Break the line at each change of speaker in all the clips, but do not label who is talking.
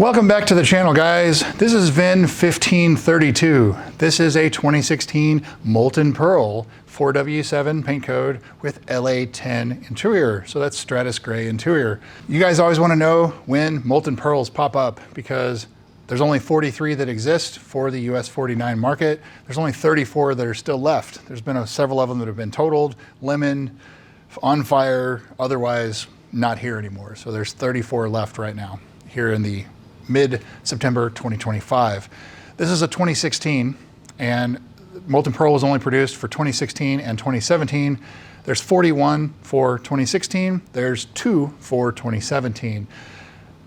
Welcome back to the channel, guys. This is VIN1532. This is a 2016 Molten Pearl 4W7 paint code with LA10 interior. So that's Stratus Gray interior. You guys always want to know when Molten Pearls pop up because there's only 43 that exist for the US 49 market. There's only 34 that are still left. There's been several of them that have been totaled, lemon, on fire, otherwise not here anymore. So there's 34 left right now here in the mid-September 2025. This is a 2016, and Molten Pearl was only produced for 2016 and 2017. There's 41 for 2016. There's 2 for 2017.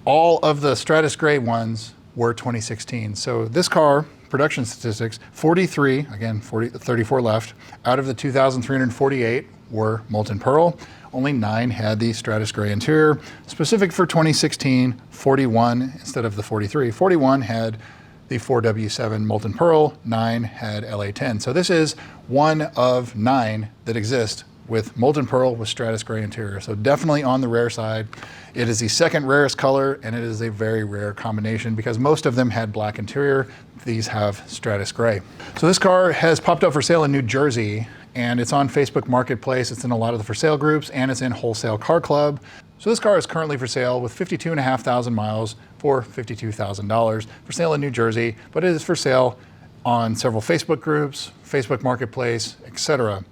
All of the Stratus Gray ones were 2016. So this car, production statistics, 43, again, 34 left, out of the 2,348 were Molten Pearl. Only 9 had the Stratus Gray interior. Specific for 2016, 41 instead of the 43. 41 had the 4W7 Molten Pearl, 9 had LA10. So this is one of 9 that exist with Molten Pearl with Stratus Gray interior. So definitely on the rare side. It is the second rarest color, and it is a very rare combination because most of them had black interior. These have Stratus Gray. So this car has popped up for sale in New Jersey, and it's on Facebook Marketplace. It's in a lot of the for sale groups, and it's in Wholesale Car Club. So this car is currently for sale with 52,500 miles for $52,000 for sale in New Jersey, but it is for sale on several Facebook groups, Facebook Marketplace, etc.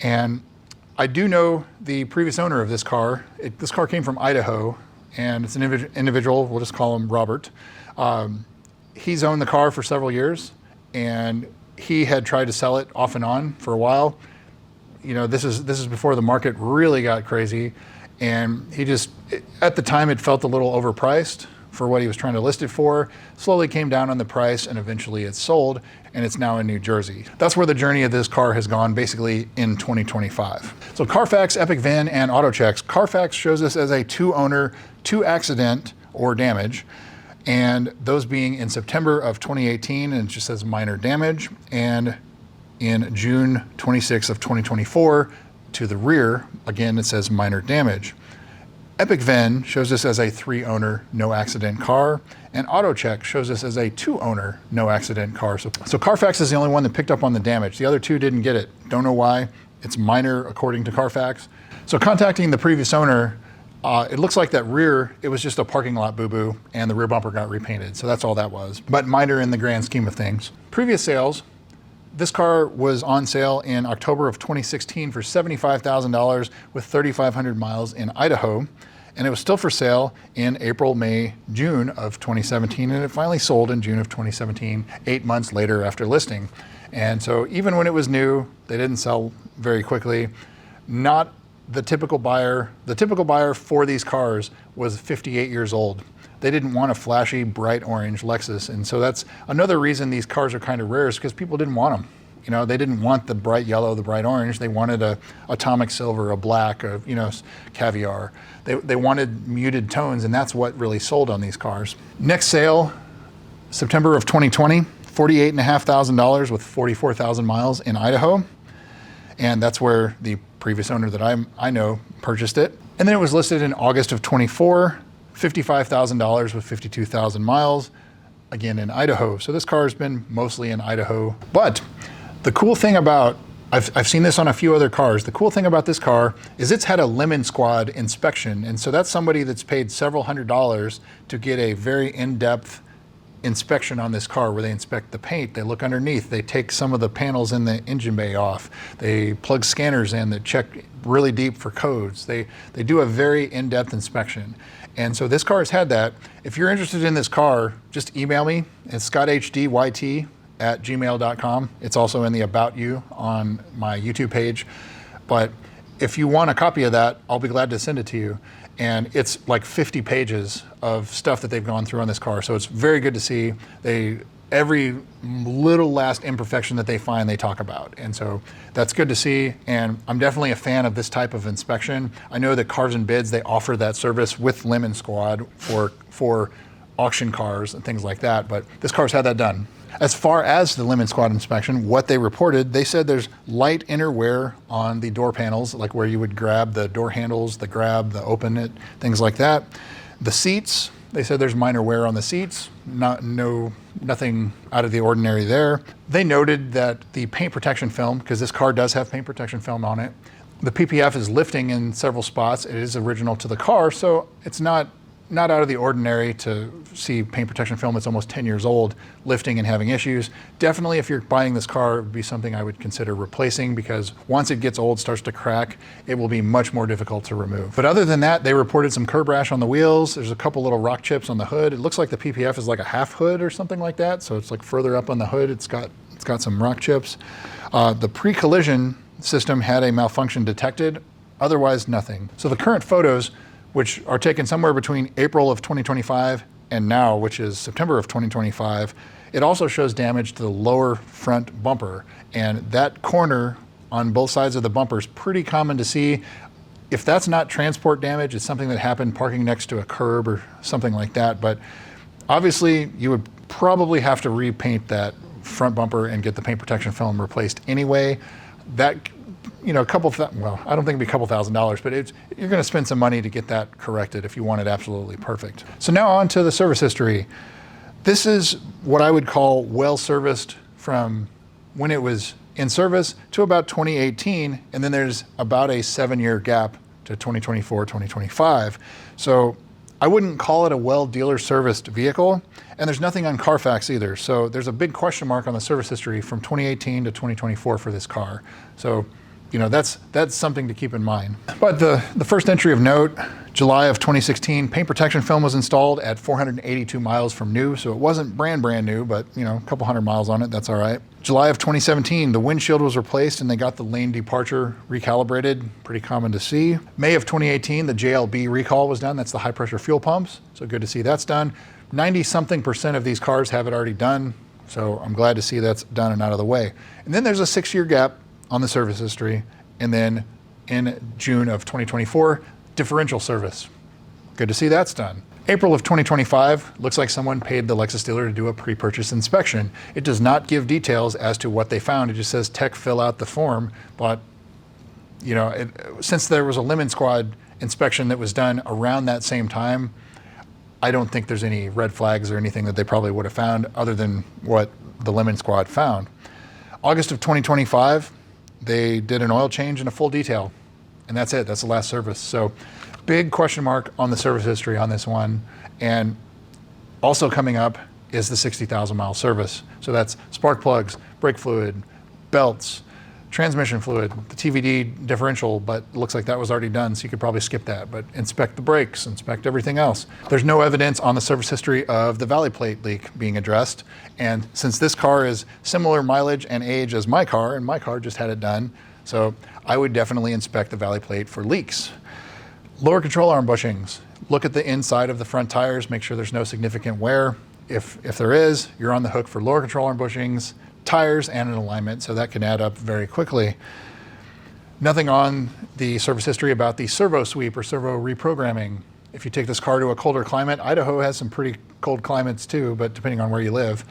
And I do know the previous owner of this car. This car came from Idaho, and it's an individual, we'll just call him Robert. He's owned the car for several years, and he had tried to sell it off and on for a while. You know, this is before the market really got crazy, and he just, at the time it felt a little overpriced for what he was trying to list it for. Slowly came down on the price, and eventually it's sold, and it's now in New Jersey. That's where the journey of this car has gone basically in 2025. So Carfax, Epic VIN, and AutoChecks. Carfax shows this as a 2-owner, 2 accident or damage, and those being in September of 2018, and it just says minor damage, and in June 26th of 2024 to the rear, again, it says minor damage. Epic VIN shows this as a 3-owner, no accident car, and AutoCheck shows this as a 2-owner, no accident car. So Carfax is the only one that picked up on the damage. The other 2 didn't get it. Don't know why. It's minor according to Carfax. So contacting the previous owner, it looks like that rear, it was just a parking lot boo-boo, and the rear bumper got repainted. So that's all that was, but minor in the grand scheme of things. Previous sales, this car was on sale in October of 2016 for $75,000 with 3,500 miles in Idaho. And it was still for sale in April, May, June of 2017. And it finally sold in June of 2017, 8 months later after listing. And so even when it was new, they didn't sell very quickly. Not the typical buyer. The typical buyer for these cars was 58 years old. They didn't want a flashy, bright orange Lexus. And so that's another reason these cars are kind of rare, is because people didn't want them. You know, they didn't want the bright yellow, the bright orange. They wanted a atomic silver, a black, a, you know, caviar. They wanted muted tones, and that's what really sold on these cars. Next sale, September of 2020, $48,500 with 44,000 miles in Idaho. And that's where the previous owner that I know purchased it. And then it was listed in August of 24, $55,000 with 52,000 miles, again in Idaho. So this car has been mostly in Idaho. But the cool thing about, I've seen this on a few other cars, the cool thing about this car is it's had a Lemon Squad inspection. And so that's somebody that's paid several $100s to get a very in-depth inspection on this car, where they inspect the paint, they look underneath, they take some of the panels in the engine bay off, they plug scanners in that check really deep for codes. They do a very in-depth inspection. And so this car has had that. If you're interested in this car, just email me at ScottHDYT@gmail.com. It's also in the About You on my YouTube page. But if you want a copy of that, I'll be glad to send it to you. And it's like 50 pages of stuff that they've gone through on this car. So it's very good to see. Every little last imperfection that they find, they talk about. And so that's good to see. And I'm definitely a fan of this type of inspection. I know that Cars and Bids, they offer that service with Lemon Squad for auction cars and things like that. But this car's had that done. As far as the Lemon Squad inspection, what they reported, they said there's light inner wear on the door panels, like where you would grab the door handles, the grab, the open it, things like that. The seats, They said there's minor wear on the seats, nothing out of the ordinary there. They noted that the paint protection film, because this car does have paint protection film on it, the PPF is lifting in several spots. It is original to the car, so it's not out of the ordinary to see paint protection film that's almost 10 years old lifting and having issues. Definitely, if you're buying this car, it would be something I would consider replacing, because once it gets old, starts to crack, it will be much more difficult to remove. But other than that, they reported some curb rash on the wheels. There's a couple little rock chips on the hood. It looks like the PPF is like a half hood or something like that, so it's like further up on the hood. It's got some rock chips. The pre-collision system had a malfunction detected, otherwise nothing. So the current photos, which are taken somewhere between April of 2025 and now, which is September of 2025, it also shows damage to the lower front bumper. And that corner on both sides of the bumper is pretty common to see. If that's not transport damage, it's something that happened parking next to a curb or something like that. But obviously, you would probably have to repaint that front bumper and get the paint protection film replaced anyway. That, I don't think it'd be a couple $1,000s, but you're going to spend some money to get that corrected if you want it absolutely perfect. So now on to the service history. This is what I would call well serviced from when it was in service to about 2018, and then there's about a 7-year gap to 2024, 2025. So I wouldn't call it a well dealer serviced vehicle, and there's nothing on Carfax either. So there's a big question mark on the service history from 2018 to 2024 for this car. So that's something to keep in mind. But the first entry of note, July of 2016, paint protection film was installed at 482 miles from new, so it wasn't brand new, but a couple hundred miles on it, that's all right. July of 2017, the windshield was replaced and they got the lane departure recalibrated, pretty common to see. May of 2018, the JLB recall was done, that's the high pressure fuel pumps, so good to see that's done. 90-something% of these cars have it already done, so I'm glad to see that's done and out of the way. And then there's a 6-year gap on the service history, and then in June of 2024, differential service. Good to see that's done. April of 2025, looks like someone paid the Lexus dealer to do a pre-purchase inspection. It does not give details as to what they found. It just says tech fill out the form, but since there was a Lemon Squad inspection that was done around that same time, I don't think there's any red flags or anything that they probably would have found other than what the Lemon Squad found. August of 2025, they did an oil change and a full detail, and that's it. That's the last service. So big question mark on the service history on this one. And also coming up is the 60,000 mile service. So that's spark plugs, brake fluid, belts, transmission fluid, the TVD differential, but it looks like that was already done, so you could probably skip that. But inspect the brakes, inspect everything else. There's no evidence on the service history of the valley plate leak being addressed. And since this car is similar mileage and age as my car, and my car just had it done, so I would definitely inspect the valley plate for leaks. Lower control arm bushings. Look at the inside of the front tires, make sure there's no significant wear. If there is, you're on the hook for lower control arm bushings, tires, and an alignment, so that can add up very quickly. Nothing on the service history about the servo sweep or servo reprogramming. If you take this car to a colder climate, Idaho has some pretty cold climates too, but depending on where you live,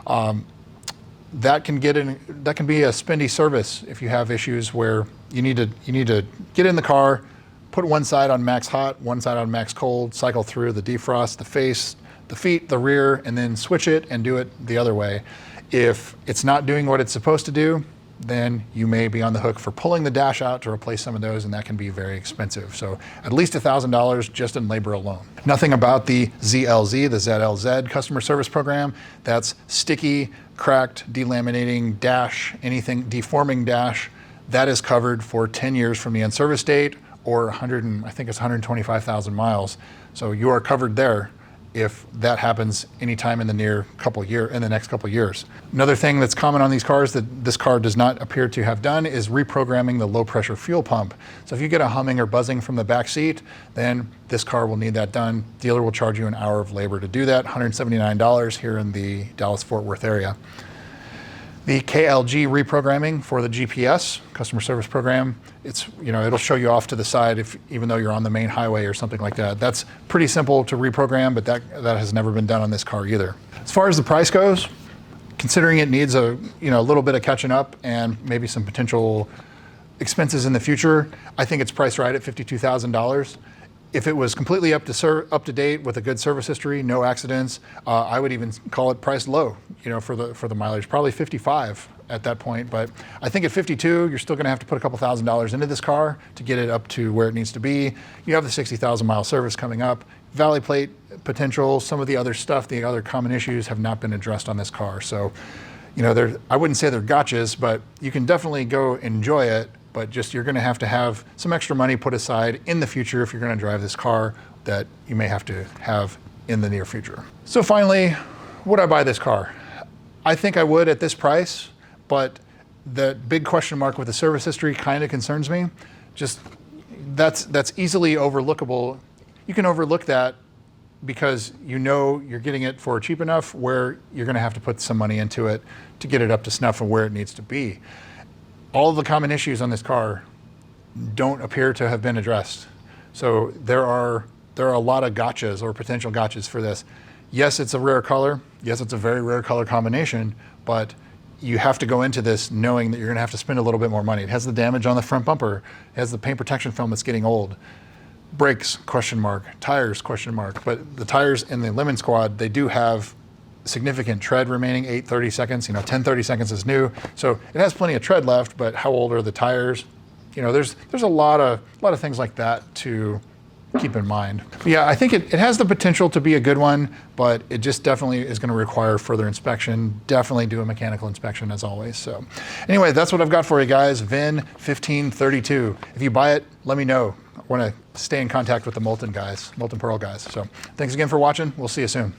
that can be a spendy service if you have issues where you need to get in the car, put one side on max hot, one side on max cold, cycle through the defrost, the face, the feet, the rear, and then switch it and do it the other way. If it's not doing what it's supposed to do, then you may be on the hook for pulling the dash out to replace some of those, and that can be very expensive. So at least $1,000 just in labor alone. Nothing about the ZLZ, the ZLZ customer service program. That's sticky, cracked, delaminating dash, anything deforming dash. That is covered for 10 years from the in-service date, or 125,000 miles. So you are covered there if that happens anytime in the next couple years. Another thing that's common on these cars that this car does not appear to have done is reprogramming the low pressure fuel pump. So if you get a humming or buzzing from the back seat, then this car will need that done. Dealer will charge you an hour of labor to do that, $179 here in the Dallas-Fort Worth area. The KLG reprogramming for the GPS, customer service program, it'll show you off to the side even though you're on the main highway or something like that. That's pretty simple to reprogram, but that has never been done on this car either. As far as the price goes, considering it needs a little bit of catching up and maybe some potential expenses in the future, I think it's priced right at $52,000. If it was completely up to date with a good service history, no accidents, I would even call it priced low, you know, for the mileage, probably 55 at that point. But I think at 52, you're still going to have to put a couple $1,000s into this car to get it up to where it needs to be. You have the 60,000 mile service coming up, valley plate potential, some of the other stuff, the other common issues have not been addressed on this car. So, you know, I wouldn't say they're gotchas, but you can definitely go enjoy it. But just you're going to have some extra money put aside in the future if you're going to drive this car that you may have to have in the near future. So finally, would I buy this car? I think I would at this price, but the big question mark with the service history kind of concerns me. Just that's easily overlookable. You can overlook that because you know you're getting it for cheap enough where you're going to have to put some money into it to get it up to snuff and where it needs to be. All of the common issues on this car don't appear to have been addressed. So there are a lot of gotchas or potential gotchas for this. Yes, it's a rare color. Yes, it's a very rare color combination, but you have to go into this knowing that you're gonna have to spend a little bit more money. It has the damage on the front bumper. It has the paint protection film that's getting old. Brakes, question mark. Tires, question mark. But the tires in the Lemon Squad, they do have significant tread remaining, 830 seconds, you know, 1030 seconds is new. So it has plenty of tread left, but how old are the tires? You know, there's a lot of things like that to keep in mind. But yeah, I think it has the potential to be a good one, but it just definitely is going to require further inspection. Definitely do a mechanical inspection as always. So anyway, that's what I've got for you guys. VIN1532. If you buy it, let me know. I want to stay in contact with the Molten Pearl guys. So thanks again for watching. We'll see you soon.